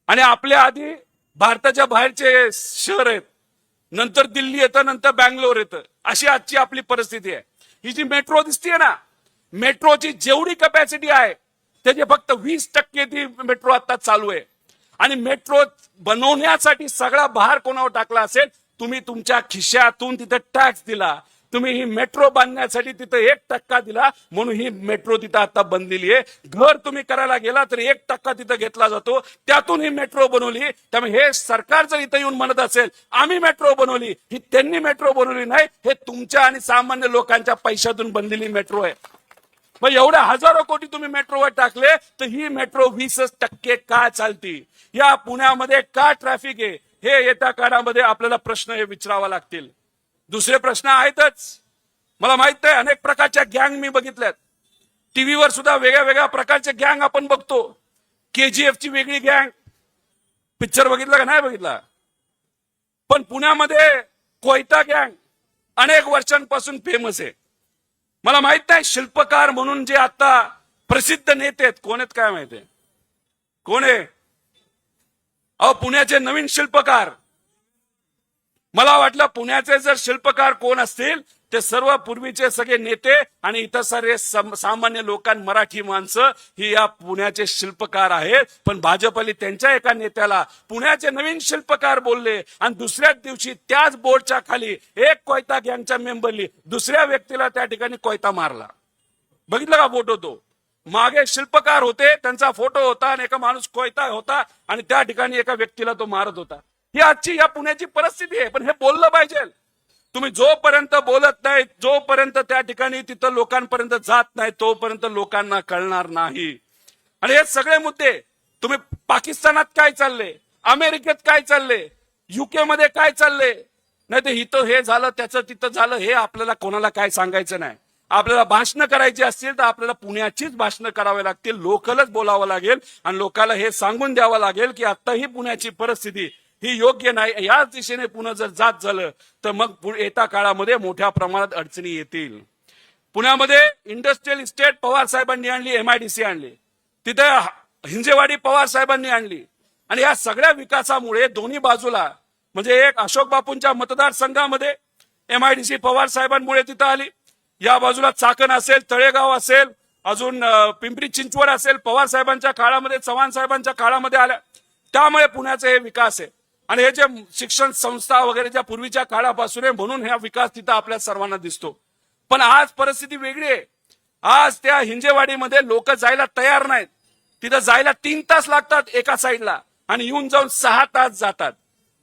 S1: आणि आपल्या आधी भारताच्या बाहेरचे शहर आहेत, नंतर दिल्ली येतं, नंतर बँगलोर येतं. अशी आजची आपली परिस्थिती आहे. ही जी मेट्रो दिसतीये ना, मेट्रोची जेवढी कॅपॅसिटी आहे त्याचे फक्त 20% ती मेट्रो आता चालू आहे. आणि मेट्रो बनवण्यासाठी सगळा भार कोणावर टाकला असेल? तुम्ही तुमच्या खिशातून तिथं टॅक्स दिला. तुम्ही ही मेट्रो बांधण्यासाठी तिथं 1% दिला, म्हणून ही मेट्रो तिथं आता बनलेली आहे. घर तुम्ही करायला गेला तर 1% तिथं घेतला जातो, त्यातून ही मेट्रो बनवली. त्यामुळे हे सरकार जर इथं येऊन म्हणत असेल आम्ही मेट्रो बनवली, ही त्यांनी मेट्रो बनवली नाही, हे तुमच्या आणि सामान्य लोकांच्या पैशातून बनलेली मेट्रो आहे. मग एवढ्या हजारो कोटी तुम्ही मेट्रोवर टाकले तर ही मेट्रो 20% का चालती? या पुण्यामध्ये का ट्रॅफिक आहे? हे येत्या काळामध्ये आपल्याला प्रश्न हे विचारावा लागतील. दुसरे प्रश्न आहेतच. मला माहित आहे अनेक प्रकारच्या गँग मी बघितल्यात. टीव्हीवर सुद्धा वेगळ्या वेगळ्या प्रकारचे गँग आपण बघतो. KGF ची वेगळी गँग, पिक्चर बघितला का नाही बघितला? पण पुण्यामध्ये कोयता गँग अनेक वर्षांपासून फेमस आहे. मला माहित नाही शिल्पकार म्हणून जे आता प्रसिद्ध नेते आहेत, कोण आहेत काय माहिती? कोण आहे? अहो पुण्याचे नवीन शिल्पकार. मला वाटलं पुण्याचे जर शिल्पकार कोण असतील ते सर्व पूर्वीचे सगळे नेते आणि इतर सर्व सामान्य लोकांना, मराठी माणसं ही या पुण्याचे शिल्पकार आहेत. पण भाजपने त्यांच्या एका नेत्याला पुण्याचे नवीन शिल्पकार बोलले आणि दुसऱ्याच दिवशी त्याच बोर्डच्या खाली एक कोयता गँगच्या मेंबरनी दुसऱ्या व्यक्तीला त्या ठिकाणी कोयता मारला. बघितलं का फोटो? तो मागे शिल्पकार होते, त्यांचा फोटो होता आणि एका माणूस कोयता होता आणि त्या ठिकाणी एका व्यक्तीला तो मारत होता. ही आजची या पुण्याची परिस्थिती आहे. पण हे बोललं पाहिजे. तुम्ही जोपर्यंत बोलत नाही, जोपर्यंत त्या ठिकाणी तिथं लोकांपर्यंत जात नाही, तोपर्यंत लोकांना कळणार नाही. आणि हे सगळे मुद्दे तुम्ही पाकिस्तानात काय चालले, अमेरिकेत काय चालले, UK मध्ये काय चालले, नाही ते इथं हे झालं, त्याचं तिथं झालं, हे आपल्याला कोणाला काय सांगायचं नाही. आपल्याला भाषणं करायची असतील तर आपल्याला पुण्याचीच भाषणं करावी लागतील, लोकलच बोलावं लागेल आणि लोकांना हे सांगून द्यावं लागेल की आता ही पुण्याची परिस्थिती ही योग्य नाही. याच दिशेने पुणे जर जात झालं तर मग येत्या काळामध्ये मोठ्या प्रमाणात अडचणी येतील. पुण्यामध्ये इंडस्ट्रियल इस्टेट पवार साहेबांनी आणली, MIDC आणली, तिथे हिंजेवाडी पवार साहेबांनी आणली. आणि या सगळ्या विकासामुळे दोन्ही बाजूला म्हणजे एक अशोक बापूंच्या मतदारसंघामध्ये MIDC पवार साहेबांमुळे तिथं आली, या बाजूला चाकण असेल, तळेगाव असेल, अजून पिंपरी चिंचवड असेल, पवार साहेबांच्या काळामध्ये, चव्हाण साहेबांच्या काळामध्ये आल्या. त्यामुळे पुण्याचे हे विकास आहे. आणि हे जे शिक्षण संस्था वगैरे ज्या पूर्वीच्या काळापासून आहे, म्हणून हा विकास तिथं आपल्या सर्वांना दिसतो. पण आज परिस्थिती वेगळी आहे. आज त्या हिंजेवाडीमध्ये लोक जायला तयार नाहीत. तिथं जायला 3 तास लागतात एका साईडला आणि येऊन जाऊन 6 तास जातात.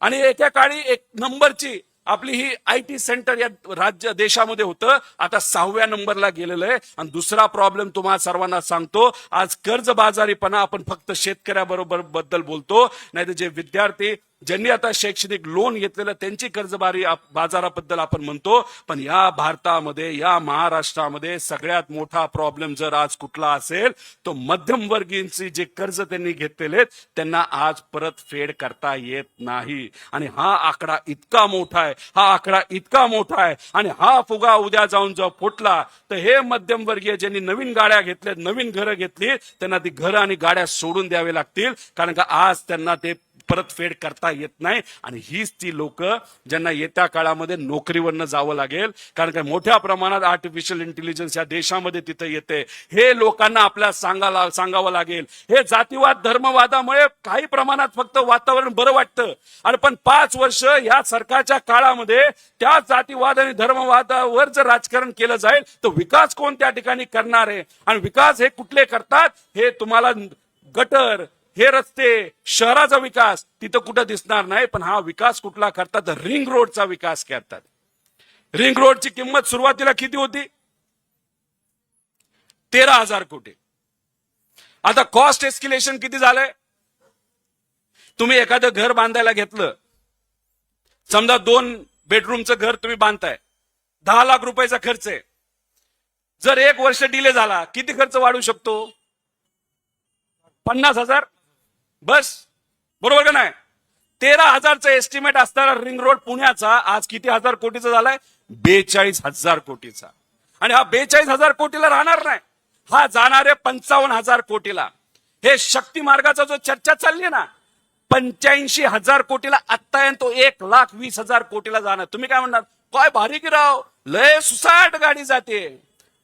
S1: आणि एका काळी एक नंबरची आपली ही IT सेंटर या राज्य देशामध्ये होतं, आता 6व्या नंबरला गेलेलं आहे. आणि दुसरा प्रॉब्लेम तुम्हाला सर्वांना सांगतो, आज कर्जबाजारीपणा आपण फक्त शेतकऱ्याबरोबर बद्दल बोलतो, नाही तर जे विद्यार्थी ज्यांनी आता शैक्षणिक लोन घेतलेलं त्यांची कर्जबारी बाजाराबद्दल आपण म्हणतो. पण या भारतामध्ये, या महाराष्ट्रामध्ये सगळ्यात मोठा प्रॉब्लेम जर आज कुठला असेल तो मध्यमवर्गीयांची जे कर्ज त्यांनी घेतलेले त्यांना आज परत फेड करता येत नाही. आणि हा आकडा इतका मोठा आहे, हा आकडा इतका मोठा आहे. आणि हा फुगा उद्या जाऊन जर फुटला तर हे मध्यमवर्गीय ज्यांनी नवीन गाड्या घेतल्या, नवीन घरं घेतली, त्यांना ती घरं आणि गाड्या सोडून द्यावे लागतील. कारण का आज त्यांना ते परतफेड करता येत नाही. आणि हीच ती लोक ज्यांना येत्या काळामध्ये नोकरीवरनं जावं लागेल. कारण का मोठ्या प्रमाणात आर्टिफिशियल इंटेलिजन्स या देशामध्ये तिथं येते. हे लोकांना आपल्याला सांगावं लागेल. हे जातीवाद धर्मवादामुळे काही प्रमाणात फक्त वातावरण बरं वाटतं, आणि पण 5 वर्ष या सरकारच्या काळामध्ये त्या जातीवाद आणि धर्मवादावर जर राजकारण केलं जाईल तर विकास कोण त्या ठिकाणी करणार आहे. आणि विकास हे कुठले करतात हे तुम्हाला गटर, हे रस्ते, शहराचा विकास तिथं कुठं दिसणार नाही. पण हा विकास कुठला करतात, रिंग रोडचा विकास करतात. रिंग रोडची किंमत सुरुवातीला किती होती? 13,000 कोटी. आता कॉस्ट एस्क्युलेशन किती झालंय? तुम्ही एखादं घर बांधायला घेतलं, समजा 2 बेडरूमचं घर तुम्ही बांधताय, 10 लाख रुपयाचा खर्च आहे. जर 1 वर्ष डिले झाला किती खर्च वाढू शकतो? 50,000 बस, बरोबर का नाही? 13,000चा एस्टिमेट असणारा रिंग रोड पुण्याचा आज किती हजार कोटीचा झालाय? 42,000 कोटीचा. आणि हा 42,000 कोटीला राहणार नाही, हा जाणार आहे 55,000 कोटीला. हे शक्ती मार्गाचा जो चर्चा चालली आहे ना, 85,000 कोटीला आत्ता आहे, तो 1,20,000 कोटीला जाणार. तुम्ही काय म्हणणार? काय भारी की राव, लय सुसाट गाडी जाते.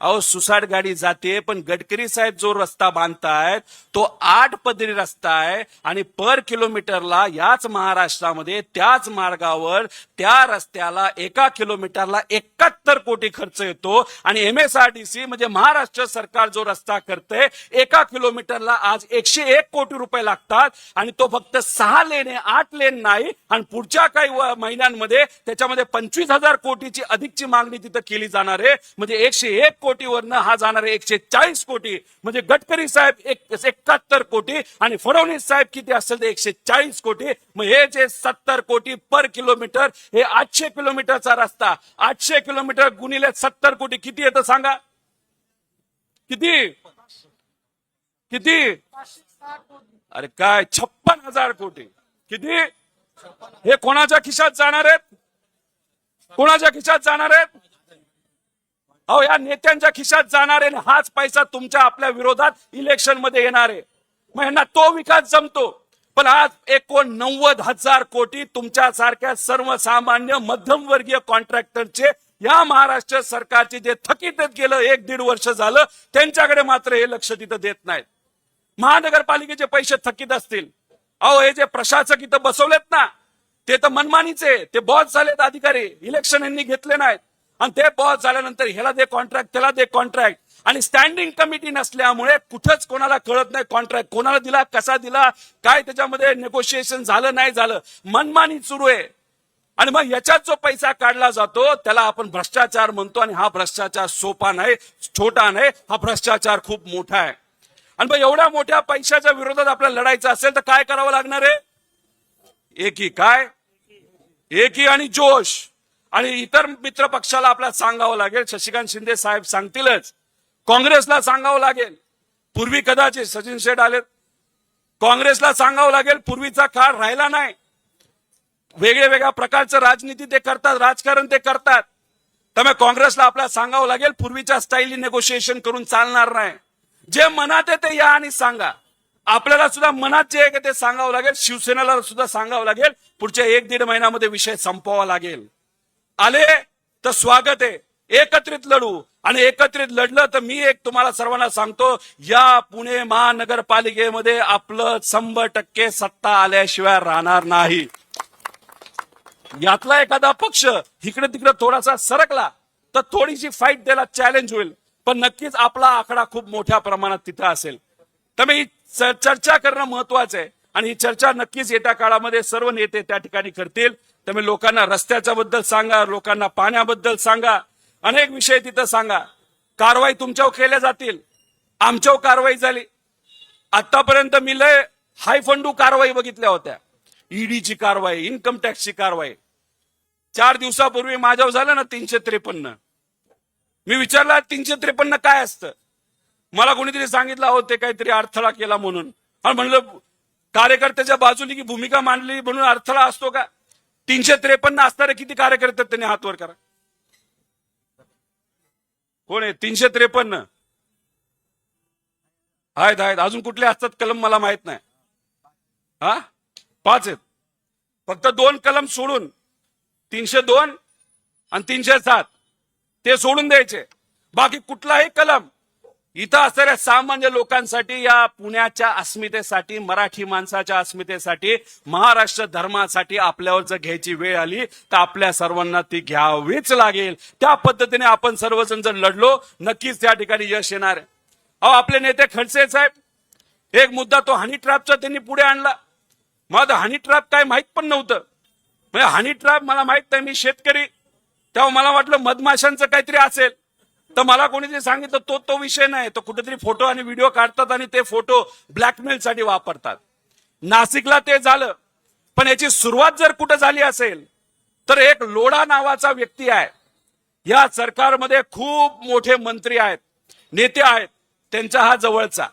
S1: अहो सुसाट गाडी जाते, पण गडकरी साहेब जो रस्ता बांधतायत तो 8 पदरी रस्ता आहे. आणि पर किलोमीटरला याच महाराष्ट्रामध्ये त्याच मार्गावर त्या रस्त्याला 1 किलोमीटरला 71 कोटी खर्च येतो. आणि MSRDC म्हणजे महाराष्ट्र सरकार जो रस्ता करते 1 किलोमीटरला आज 101 कोटी रुपये लागतात. आणि तो फक्त 6 लेन आहे, 8 लेन नाही. आणि पुढच्या काही महिन्यांमध्ये त्याच्यामध्ये 25,000 कोटीची अधिकची मागणी तिथं केली जाणार आहे. म्हणजे 101 कोटीवरनं हा जाणार आहे 140 कोटी. म्हणजे गडकरी साहेब 71 कोटी आणि फडणवीस साहेब किती असेल ते 140 कोटी. मग हे जे 70 कोटी पर किलोमीटर, हे 800 किलोमीटरचा रस्ता, 800 किलोमीटर गुणिले 70 कोटी किती येतं सांगा? किती किती? अरे काय 56,000 कोटी. किती? हे कोणाच्या खिशात जाणार आहेत? कोणाच्या खिशात जाणार आहेत? अहो या नेत्यांच्या खिशात जाणार आहे. हाच पैसा तुमच्या आपल्या विरोधात इलेक्शन मध्ये येणार आहे. मग यांना तो विकास जमतो. पण आज 89,000 कोटी तुमच्यासारख्या सर्वसामान्य मध्यमवर्गीय कॉन्ट्रॅक्टरचे या महाराष्ट्र सरकारचे जे थकीत गेलं 1-1.5 वर्ष झालं, त्यांच्याकडे मात्र हे लक्ष तिथं देत नाहीत. महानगरपालिकेचे पैसे थकीत असतील, अहो हे जे प्रशासक इथं बसवलेत ना ते तर मनमानीचे, ते बॉस झालेत अधिकारी, इलेक्शन यांनी घेतले नाहीत. आणि ते बॉस झाल्यानंतर ह्याला दे कॉन्ट्रॅक्ट, त्याला दे कॉन्ट्रॅक्ट. आणि स्टँडिंग कमिटी नसल्यामुळे कुठंच कोणाला कळत नाही कॉन्ट्रॅक्ट कोणाला दिला, कसा दिला, काय त्याच्यामध्ये नेगोशिएशन झालं नाही झालं, मनमानी सुरू आहे. आणि मग याच्यात जो पैसा काढला जातो त्याला आपण भ्रष्टाचार म्हणतो. आणि हा भ्रष्टाचार सोपा नाही, छोटा नाही, हा भ्रष्टाचार खूप मोठा आहे. आणि मग एवढ्या मोठ्या पैशाच्या विरोधात आपल्याला लढायचं असेल तर काय करावं लागणार आहे? एकी. काय? एकी आणि जोश. आणि इतर मित्र पक्षाला आपल्याला सांगावं लागेल, शशिकांत शिंदे साहेब सांगतीलच, काँग्रेसला सांगावं लागेल. पूर्वी कदाचित सचिन शेठ आलेत, काँग्रेसला सांगावं लागेल, पूर्वीचा काळ राहिला नाही. वेगळ्या प्रकारचं राजनीती ते करतात, राजकारण ते करतात. त्यामुळे काँग्रेसला आपल्याला सांगावं लागेल, पूर्वीच्या स्टाईलनी नेगोशिएशन करून चालणार नाही. जे मनात आहे ते या आणि सांगा. आपल्याला सुद्धा मनात जे आहे ते सांगावं लागेल. शिवसेनेला सुद्धा सांगावं लागेल, पुढच्या 1-1.5 महिन्यामध्ये विषय संपवावा लागेल. आले तर स्वागत आहे, एकत्रित लढू आणि एकत्रित लढलं तर मी एक तुम्हाला सर्वांना सांगतो, या पुणे महानगरपालिकेमध्ये आपलं 100% सत्ता आल्याशिवाय राहणार नाही. यातला एखादा पक्ष इकडे तिकडे थोडासा सरकला तर थोडीशी फाईट द्यायला चॅलेंज होईल, पण नक्कीच आपला आकडा खूप मोठ्या प्रमाणात तिथं असेल. त्यामुळे ही चर्चा करणं महत्वाचं आहे आणि ही चर्चा नक्कीच येत्या काळामध्ये सर्व नेते त्या ठिकाणी करतील. त्यामुळे लोकांना रस्त्याच्या बद्दल सांगा, लोकांना पाण्याबद्दल सांगा, अनेक विषय तिथं सांगा. कारवाई तुमच्यावर केल्या जातील, आमच्यावर कारवाई झाली. आतापर्यंत मी लय हायफंडू कारवाई बघितल्या होत्या. ईडीची कारवाई, इन्कम टॅक्सची कारवाई. 4 दिवसापूर्वी माझ्यावर झालं ना 353. मी विचारला 353 काय असतं. मला कोणीतरी सांगितलं हो ते काहीतरी अडथळा केला म्हणून. आणि म्हणलं कार्यकर्त्याच्या बाजूने की भूमिका मांडली म्हणून अडथळा असतो का? 353 असणारे किती कार्यकर्ते त्यांनी हात वर करा. कोण आहे 353? आहेत. अजून कुठले असतात कलम मला माहित नाही. 5 आहेत. फक्त 2 कलम सोडून 302 आणि 307 ते सोडून द्यायचे. बाकी कुठलाही कलम इथं असणाऱ्या सामान्य लोकांसाठी, या पुण्याच्या अस्मितेसाठी, मराठी माणसाच्या अस्मितेसाठी, महाराष्ट्र धर्मासाठी आपल्यावर जर घ्यायची वेळ आली तर आपल्या सर्वांना ती घ्यावीच लागेल. त्या पद्धतीने आपण सर्वजण जर लढलो नक्कीच त्या ठिकाणी यश येणार आहे. आपले नेते खडसे साहेब एक मुद्दा तो हनी ट्रॅपचा त्यांनी पुढे आणला. मला हनी ट्रॅप काय माहित पण नव्हतं. म्हणजे हनी ट्रॅप मला माहित नाही, मी शेतकरी, तेव्हा मला वाटलं मधमाशांचं काहीतरी असेल. तर मला कोणीतरी सांगितलं तो विषय नाही, तो कुठेतरी फोटो आणि व्हिडिओ काढतात आणि ते फोटो ब्लॅकमेलसाठी वापरतात. नाशिकला ते झालं. पण याची सुरुवात जर कुठं झाली असेल तर एक लोढा नावाचा व्यक्ती आहे. या सरकारमध्ये खूप मोठे मंत्री आहेत, नेते आहेत, त्यांचा हा जवळचा.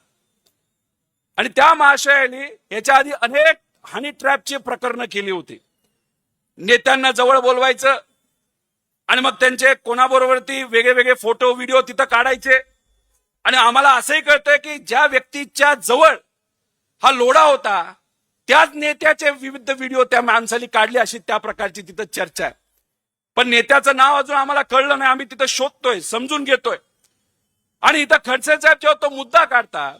S1: आणि त्या महाशयाने याच्या आधी अनेक हनी ट्रॅपची प्रकरणं केली होती. नेत्यांना जवळ बोलवायचं आणि मग त्यांचे कोणाबरोबरती वेगळे फोटो व्हिडिओ तिथं काढायचे. आणि आम्हाला असंही कळतंय की ज्या व्यक्तीच्या जवळ हा लोढा होता त्याच नेत्याचे विविध व्हिडिओ त्या माणसाने काढले, अशी त्या प्रकारची तिथं चर्चा आहे. पण नेत्याचं नाव अजून आम्हाला कळलं नाही. आम्ही तिथं शोधतोय, समजून घेतोय. आणि इथं खडसे साहेब जेव्हा तो मुद्दा काढतात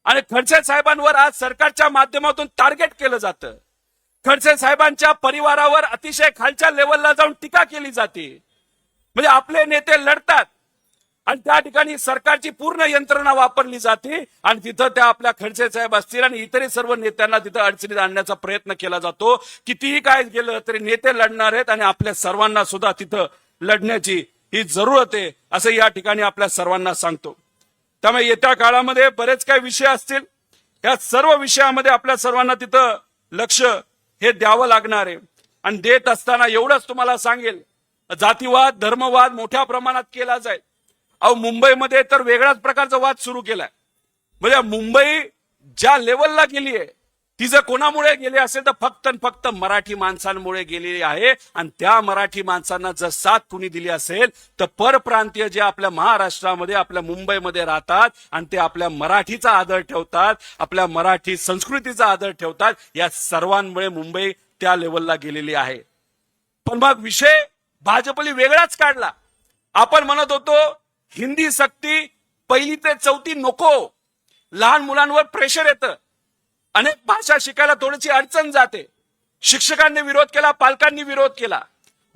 S1: आणि खडसे साहेबांवर आज सरकारच्या माध्यमातून टार्गेट केलं जातं, खडसे साहेबांच्या परिवारावर अतिशय खालच्या लेवलला जाऊन टीका केली जाते. म्हणजे आपले नेते लढतात आणि त्या ठिकाणी सरकारची पूर्ण यंत्रणा वापरली जाते आणि तिथं त्या आपल्या खडसे साहेब असतील आणि इतरही सर्व नेत्यांना तिथं अडचणीत आणण्याचा प्रयत्न केला जातो. कितीही काय केलं तरी नेते लढणार आहेत आणि आपल्या सर्वांना सुद्धा तिथं लढण्याची ही जरूरत आहे, असं या ठिकाणी आपल्या सर्वांना सांगतो. त्यामुळे येत्या काळामध्ये बरेच काही विषय असतील. या सर्व विषयामध्ये आपल्या सर्वांना तिथं लक्ष हे द्यावं लागणार आहे. आणि देत असताना एवढंच तुम्हाला सांगेल, जातीवाद, धर्मवाद मोठ्या प्रमाणात केला जाईल. मुंबईमध्ये तर वेगळ्याच प्रकारचा वाद सुरू केलाय. म्हणजे मुंबई ज्या लेवलला गेली आहे ती जर कोणामुळे गेली असेल तर फक्त आणि फक्त मराठी माणसांमुळे गेलेली आहे. आणि त्या मराठी माणसांना जर साथ कुणी दिली असेल तर परप्रांतीय जे आपल्या महाराष्ट्रामध्ये, आपल्या मुंबईमध्ये राहतात आणि ते आपल्या मराठीचा आदर ठेवतात, आपल्या मराठी संस्कृतीचा आदर ठेवतात, या सर्वांमुळे मुंबई त्या लेवलला गेलेली आहे. पण मग विषय भाजपने वेगळाच काढला. आपण म्हणत होतो हिंदी सक्ती 1ली ते 4थी नको, लहान मुलांवर प्रेशर येतं, अनेक भाषा शिकायला थोडीशी अडचण जाते. शिक्षकांनी विरोध केला, पालकांनी विरोध केला,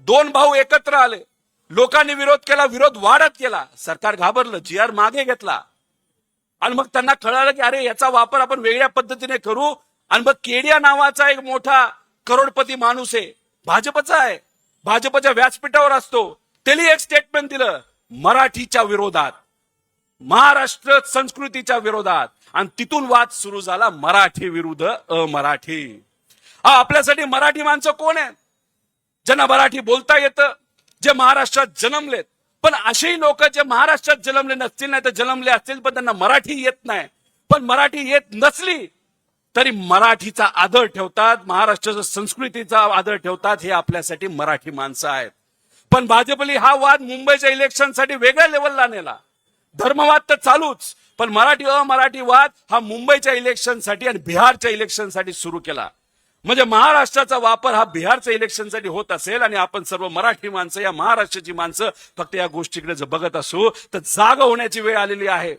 S1: 2 भाऊ एकत्र आले, लोकांनी विरोध केला, विरोध वाढत गेला. सरकार घाबरलं, GR मागे घेतला आणि मग त्यांना कळालं की अरे याचा वापर आपण वेगळ्या पद्धतीने करू. आणि मग केडिया नावाचा एक मोठा करोडपती माणूस आहे, भाजपचा आहे, भाजपच्या व्यासपीठावर असतो, त्यांनी एक स्टेटमेंट दिलं मराठीच्या विरोधात, महाराष्ट्र संस्कृतीच्या विरोधात. आणि तिथून वाद सुरू झाला मराठी विरुद्ध अमराठी. आपल्यासाठी मराठी माणसं कोण आहेत? ज्यांना मराठी बोलता येतं, जे महाराष्ट्रात जन्मलेत. पण असेही लोक जे महाराष्ट्रात जन्मले नसतील, नाही तर जन्मले असतील पण त्यांना मराठी येत नाही, पण मराठी येत नसली तरी मराठीचा आदर ठेवतात, महाराष्ट्राच्या संस्कृतीचा आदर ठेवतात. हे आपल्यासाठी मराठी माणसं आहेत. पण भाजपने हा वाद मुंबईच्या इलेक्शनसाठी वेगळ्या लेवलला नेला. धर्मवाद तर चालूच, पण मराठी अमराठी वाद हा मुंबईच्या इलेक्शनसाठी आणि बिहारच्या इलेक्शनसाठी सुरू केला. म्हणजे महाराष्ट्राचा वापर हा बिहारच्या इलेक्शनसाठी होत असेल आणि आपण सर्व मराठी माणसं, या महाराष्ट्राची माणसं फक्त या गोष्टीकडे जर बघत असू तर जागा होण्याची वेळ आलेली आहे.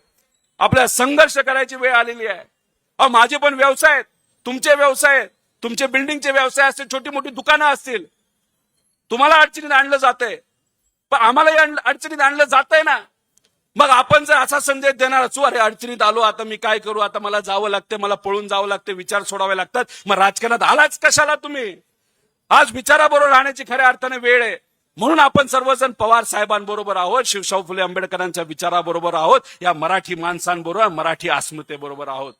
S1: आपल्याला संघर्ष करायची वेळ आलेली आहे. माझे पण व्यवसाय आहेत, तुमचे व्यवसाय आहेत, तुमचे बिल्डिंगचे व्यवसाय असतील, छोटी मोठी दुकानं असतील. तुम्हाला अडचणीत आणलं जातंय, पण आम्हालाही अडचणीत आणलं जातंय ना. मग आपण जर असा संदेश देणार असू, अरे अडचणीत आलो, आता मी काय करू, आता मला जावं लागतं, मला पळून जावं लागतं, विचार सोडावे लागतात, मग राजकारणात आलाच कशाला तुम्ही? आज विचाराबरोबर राहण्याची खऱ्या अर्थाने वेळ आहे. म्हणून आपण सर्वजण पवार साहेबांबरोबर आहोत, शिवशाहू फुले आंबेडकरांच्या विचाराबरोबर आहोत, या मराठी माणसांबरोबर, मराठी अस्मितेबरोबर आहोत.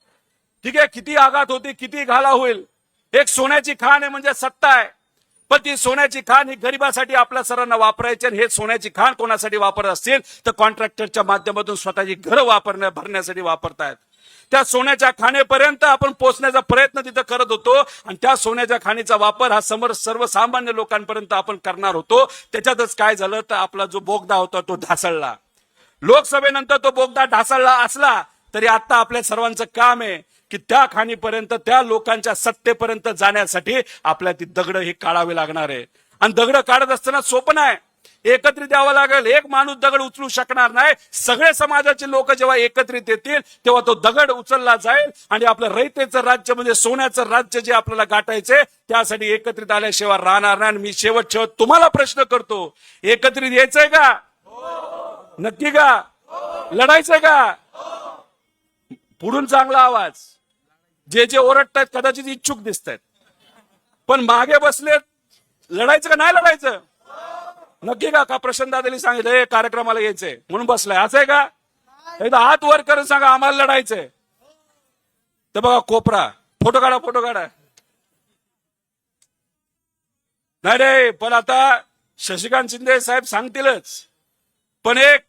S1: ठीक आहे, किती आघात होती, किती घाला होईल, एक सोन्याची खाण आहे म्हणजे सत्ता आहे. पण ती सोन्याची खाण ही गरिबासाठी आपल्या सर्वांना वापरायची, आणि हे सोन्याची खाण कोणासाठी वापरत असतील तर कॉन्ट्रॅक्टरच्या माध्यमातून स्वतःची घरं भरण्यासाठी वापरतायत. त्या सोन्याच्या खाणेपर्यंत आपण पोहोचण्याचा प्रयत्न तिथं करत होतो, आणि त्या सोन्याच्या खाणीचा वापर हा सर्वसामान्य लोकांपर्यंत आपण करणार होतो. त्याच्यातच काय झालं तर आपला जो बोगदा होता तो ढासळला. लोकसभेनंतर तो बोगदा ढासळला असला तरी आता आपल्या सर्वांचं काम आहे की त्या खाणीपर्यंत, त्या लोकांच्या सत्तेपर्यंत जाण्यासाठी आपल्या ती दगड हे काढावे लागणार आहे. आणि दगड काढत असताना सोपं नाही, एकत्रित यावं लागेल. एक माणूस दगड उचलू शकणार नाही. सगळे समाजाचे लोक जेव्हा एकत्रित येतील तेव्हा तो दगड उचलला जाईल, आणि आपलं रयतेचं राज्य म्हणजे सोन्याचं राज्य जे आपल्याला गाठायचे, त्यासाठी एकत्रित आल्याशिवाय राहणार नाही. मी शेवट तुम्हाला प्रश्न करतो, एकत्रित यायचंय का? नक्की का? लढायचंय का? पुढून चांगला आवाज. जे जे ओरडतायत कदाचित इच्छुक दिसतायत, पण मागे बसलेत, लढायचं का नाही लढायचं? नक्की का प्रशांत दादानी सांगितलं कार्यक्रमाला यायचंय म्हणून बसलाय, असं आहे का? एकदा हात वर करून सांगा आम्हाला लढायचंय. तर बघा कोपरा, फोटो काढा, फोटो काढा. नाही रे, पण आता शशिकांत शिंदे साहेब सांगतीलच, पण एक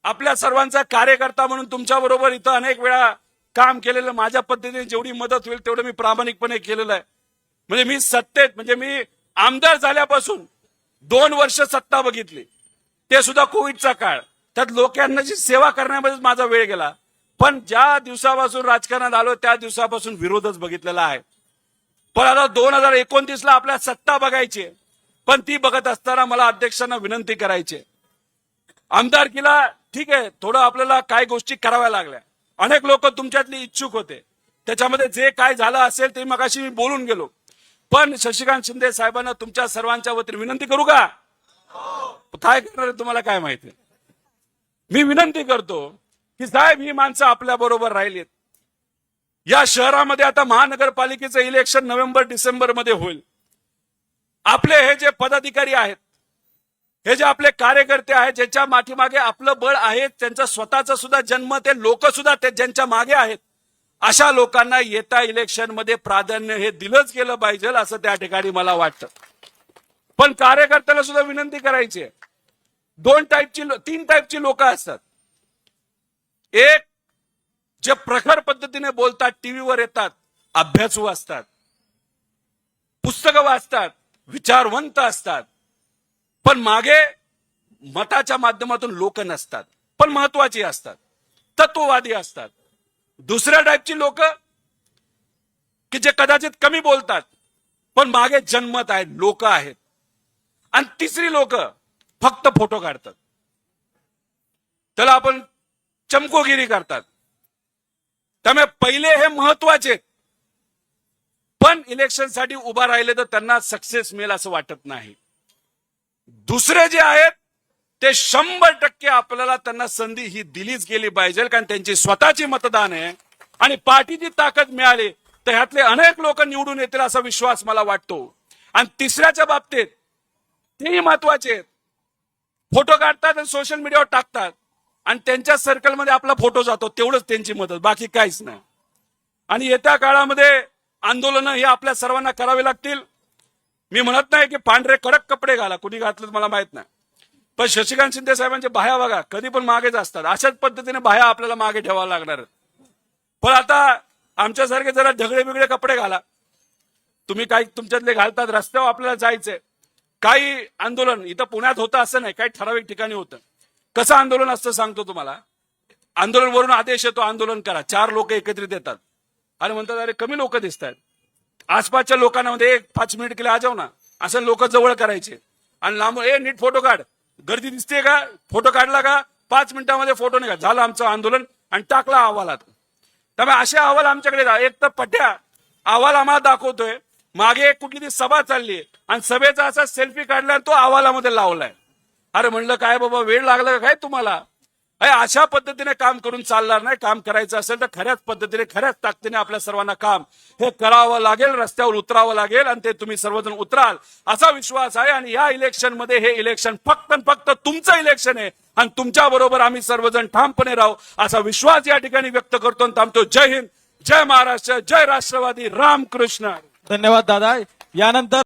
S1: आपल्या सर्वांचा कार्यकर्ता म्हणून तुमच्या बरोबर इथं अनेक वेळा काम केलेलं, माझ्या पद्धतीने जेवढी मदत होईल तेवढं मी प्रामाणिकपणे केलेलं आहे. म्हणजे मी सत्तेत, म्हणजे मी आमदार झाल्यापासून 2 वर्ष सत्ता बघितली, ते सुद्धा कोविडचा काळ. त्यात लोकांची सेवा करण्यामध्येच माझा वेळ गेला. पण ज्या दिवसापासून राजकारणात आलो त्या दिवसापासून विरोधच बघितलेला आहे. पण आता 2029ला आपल्या सत्ता बघायची, पण ती बघत असताना मला अध्यक्षांना विनंती करायची, आमदारकीला ठीक आहे थोडं आपल्याला काय गोष्टी कराव्या लागल्या, अनेक लोक तुमच्यातली इच्छुक होते, त्याच्यामध्ये जे काय झालं असेल ते मगाशी मी बोलून गेलो. पण शशिकांत शिंदे साहेबांना तुमच्या सर्वांच्या वतीने विनंती करू का? काय करणार तुम्हाला काय माहिती. मी विनंती करतो की साहेब ही माणसं आपल्या बरोबर राहिलीत. या शहरामध्ये आता महानगरपालिकेचं इलेक्शन नोव्हेंबर-डिसेंबर मध्ये होईल. आपले हे जे पदाधिकारी आहेत, हे जे आपले कार्यकर्ते आहेत, ज्यांच्या पाठीमागे आपलं बळ आहे, त्यांचा स्वतःचा सुद्धा जन्म, ते लोक सुद्धा ते ज्यांच्या मागे आहेत, अशा लोकांना येत्या इलेक्शन मध्ये प्राधान्य हे दिलंच गेलं पाहिजे असं त्या ठिकाणी मला वाटतं. पण कार्यकर्त्याला सुद्धा विनंती करायची आहे, 3 टाईपची लोक असतात. एक जे प्रखर पद्धतीने बोलतात, टीव्हीवर येतात, अभ्यासू असतात, पुस्तकं वाचतात, विचारवंत असतात, पण मागे मताच्या माध्यमातून लोक नसतात, पण महत्वाची असतात, तत्ववादी असतात. दुसऱ्या टाईपची लोक की जे कदाचित कमी बोलतात पण मागे जन्मत आहेत, लोक आहेत. आणि तिसरी लोक फक्त फोटो काढतात, त्याला आपण चमकोगिरी करतात. त्यामुळे पहिले हे महत्वाचे, पण इलेक्शनसाठी उभा राहिले तर त्यांना सक्सेस मिळेल असं वाटत नाही. दुसरे जे आहेत ते 100% आपल्याला त्यांना संधी ही दिलीच गेली पाहिजे, कारण त्यांची स्वतःची मतदान आहे आणि पार्टीची ताकद मिळाली तर ह्यातले अनेक लोक निवडून येतील असा विश्वास मला वाटतो. आणि तिसऱ्याच्या बाबतीत तेही महत्वाचे आहेत, फोटो काढतात आणि सोशल मीडियावर टाकतात आणि त्यांच्या सर्कलमध्ये आपला फोटो जातो, तेवढंच त्यांची मदत, बाकी काहीच नाही. आणि येत्या काळामध्ये आंदोलनं ही आपल्या सर्वांना करावी लागतील. मी म्हणत नाही की पांढरे कडक कपडे घाला, कुणी घातलं मला माहित नाही, पण शशिकांत शिंदे साहेबांचे बाह्या बघा कधी पण मागेच असतात. अशाच पद्धतीने बाह्या आपल्याला मागे ठेवावं लागणार. पण आता आमच्यासारखे जरा ढगळे बिगळे कपडे घाला, तुम्ही काही तुमच्यातले घालतात, रस्त्यावर आपल्याला जायचंय. काही आंदोलन इथं पुण्यात होतं असं नाही, काही ठराविक ठिकाणी होतं. कसं आंदोलन असतं सांगतो तुम्हाला. आंदोलन वरून आदेश येतो, आंदोलन करा, 4 लोक एकत्रित येतात आणि म्हणतात अरे कमी लोक दिसत आहेत, आसपासच्या लोकांना मध्ये 5 मिनिट केले आ जाऊ ना असं लोक जवळ करायचे आणि लांब नीट फोटो काढ, गर्दी दिसते का, फोटो काढला का, 5 मिनिटांमध्ये फोटो निघा, झालं आमचं आंदोलन आणि टाकला अहवालात. त्यामुळे असे अहवाल आमच्याकडे एक तर पट्या अहवाल आम्हाला दाखवतोय, मागे एक कुठली ती सभा चालली आणि सभेचा असा सेल्फी काढला आणि तो अहवालामध्ये लावलाय. अरे म्हणलं काय बाबा वेळ लागला का काय तुम्हाला? अशा पद्धतीने काम करून चालणार नाही. काम करायचं असेल तर खऱ्याच पद्धतीने खऱ्याच ताकदीने आपल्या सर्वांना काम हे करावं लागेल, रस्त्यावर उतरावं लागेल आणि ते तुम्ही सर्वजण उतराल असा विश्वास आहे. आणि या इलेक्शन मध्ये हे इलेक्शन फक्त फक्त तुमचं इलेक्शन आहे आणि तुमच्या बरोबर आम्ही सर्वजण ठामपणे राहू असा विश्वास या ठिकाणी व्यक्त करतो आणि थांबतो. जय हिंद, जय महाराष्ट्र, जय राष्ट्रवादी, रामकृष्ण.
S2: धन्यवाद दादा. यानंतर